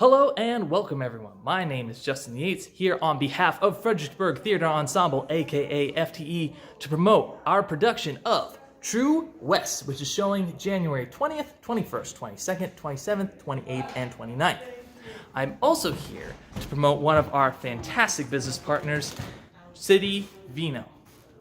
Hello and welcome everyone. My name is Justin Yates here on behalf of Fredericksburg Theatre Ensemble, aka FTE, to promote our production of True West, which is showing January 20th, 21st, 22nd, 27th, 28th, and 29th. I'm also here to promote one of our fantastic business partners, City Vino.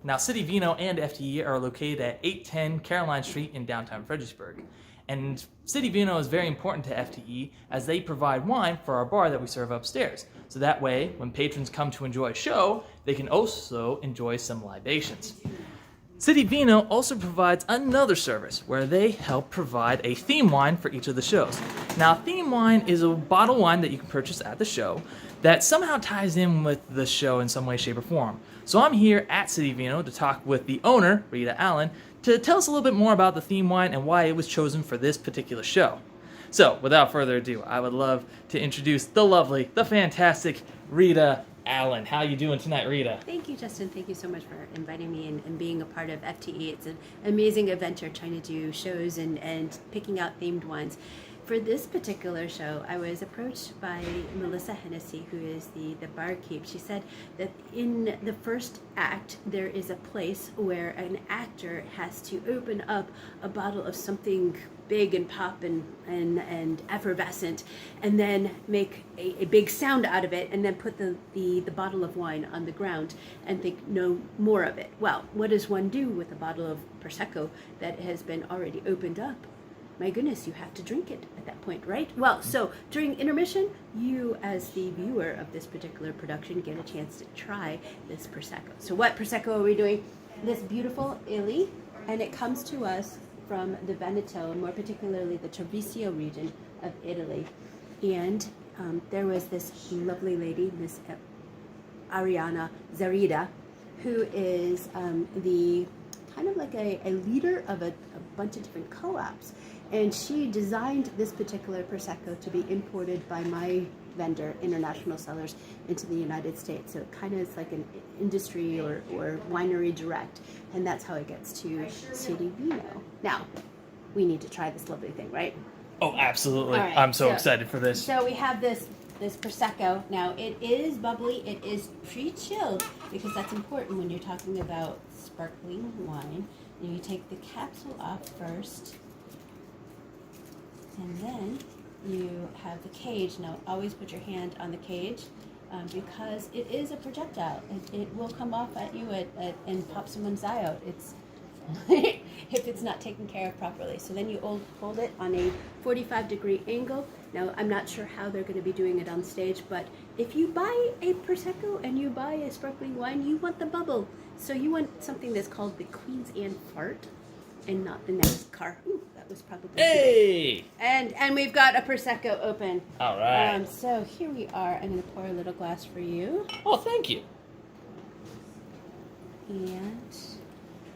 Now, City Vino and FTE are located at 810 Caroline Street in downtown Fredericksburg. And City Vino is very important to FTE as they provide wine for our bar that we serve upstairs. So that way, when patrons come to enjoy a show, they can also enjoy some libations. City Vino also provides another service where they help provide a theme wine for each of the shows. Now, theme wine is a bottle wine that you can purchase at the show that somehow ties in with the show in some way, shape, or form. So I'm here at City Vino to talk with the owner, Rita Allen, to tell us a little bit more about the theme wine and why it was chosen for this particular show. So, without further ado, I would love to introduce the lovely, the fantastic Rita Allen. How you doing tonight, Rita? Thank you, Justin. Thank you so much for inviting me and being a part of FTE. It's an amazing adventure trying to do shows and picking out themed ones. For this particular show, I was approached by Melissa Hennessy, who is the barkeep. She said that in the first act, there is a place where an actor has to open up a bottle of something big and pop and effervescent, and then make a big sound out of it, and then put the bottle of wine on the ground and think no more of it. Well, what does one do with a bottle of Prosecco that has been already opened up? My goodness, you have to drink it at that point, right? Well, so during intermission, you as the viewer of this particular production get a chance to try this Prosecco. So what Prosecco are we doing? This beautiful Illi, and it comes to us from the Veneto, more particularly the Treviso region of Italy. And there was this lovely lady, Miss Ariana Zarida, who is the kind of like a leader of a bunch of different co-ops. And she designed this particular Prosecco to be imported by my vendor, International Cellars, into the United States. So it kind of is like an industry or winery direct. And that's how it gets to City Vino. Now, we need to try this lovely thing, right? Oh, absolutely. Right, I'm so excited for this. So we have this Prosecco. Now, it is bubbly. It is pre-chilled because that's important when you're talking about sparkling wine. And you take the capsule off first. And then you have the cage. Now, always put your hand on the cage because it is a projectile. It will come off at you and pop someone's eye out. It's if it's not taken care of properly. So then you hold it on a 45-degree angle. Now, I'm not sure how they're going to be doing it on stage, but if you buy a Prosecco and you buy a sparkling wine, you want the bubble. So you want something that's called the Queen's Anne fart and not the NASCAR. Ooh, that was probably Hey! And we've got a Prosecco open. All right. So here we are. I'm going to pour a little glass for you. Oh, thank you. And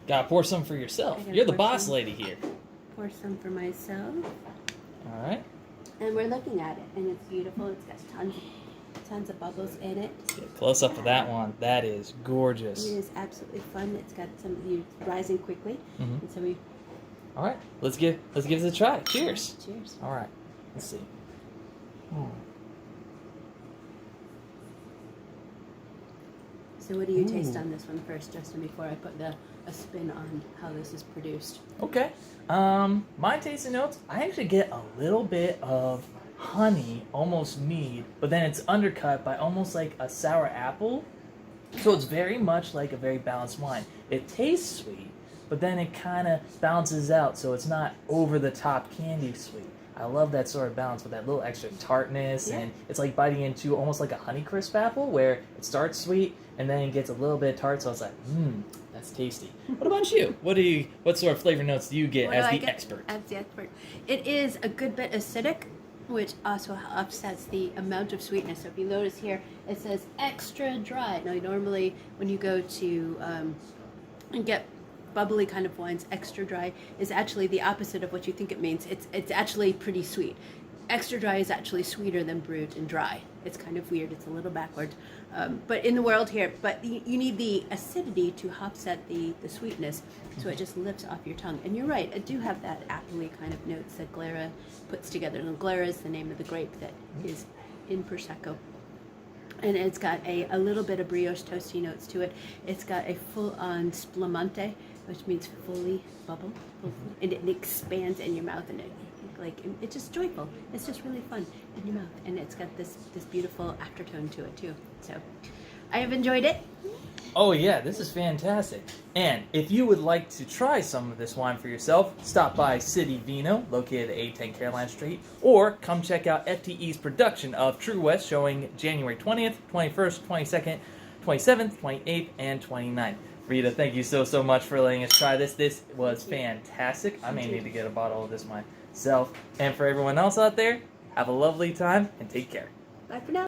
Gotta pour some for yourself. You're the boss lady here. Pour some for myself. All right. And we're looking at it, and it's beautiful. It's got tons of bubbles in it. Let's get a close up of that one. That is gorgeous. It is absolutely fun. It's got some of you rising quickly. Mm-hmm. And so we. All right. Let's give it a try. Cheers. Cheers. All right. Let's see. So what do you taste on this one first, Justin, before I put a spin on how this is produced? Okay. My tasting notes, I actually get a little bit of honey, almost mead, but then it's undercut by almost like a sour apple. So it's very much like a very balanced wine. It tastes sweet, but then it kind of balances out, so it's not over the top candy sweet. I love that sort of balance with that little extra tartness, and it's like biting into almost like a Honeycrisp apple, where it starts sweet and then it gets a little bit tart. So it's like, that's tasty. What about you? What sort of flavor notes do you get as the expert? As the expert, it is a good bit acidic, which also offsets the amount of sweetness. So if you notice here, it says extra dry. Now, normally when you go to and get bubbly kind of wines, extra dry is actually the opposite of what you think it means. It's actually pretty sweet. extra dry is actually sweeter than brut and dry. It's kind of weird. It's a little backward. But in the world here, but you need the acidity to offset the sweetness, so it just lifts off your tongue. And you're right, I do have that appley kind of notes that Glera puts together. And Glera is the name of the grape that is in Prosecco. And it's got a little bit of brioche toasty notes to it. It's got a full-on spumante, which means fully bubble, and it expands in your mouth, and it's just joyful. It's just really fun in your mouth, and it's got this beautiful aftertone to it too. So I have enjoyed it. Oh yeah, this is fantastic. And if you would like to try some of this wine for yourself, stop by City Vino, located at 810 Caroline Street, or come check out FTE's production of True West, showing January 20th, 21st, 22nd, 27th, 28th, and 29th. Rita, thank you so much for letting us try this. This was fantastic. I may need to get a bottle of this myself. And for everyone else out there, have a lovely time and take care. Bye for now.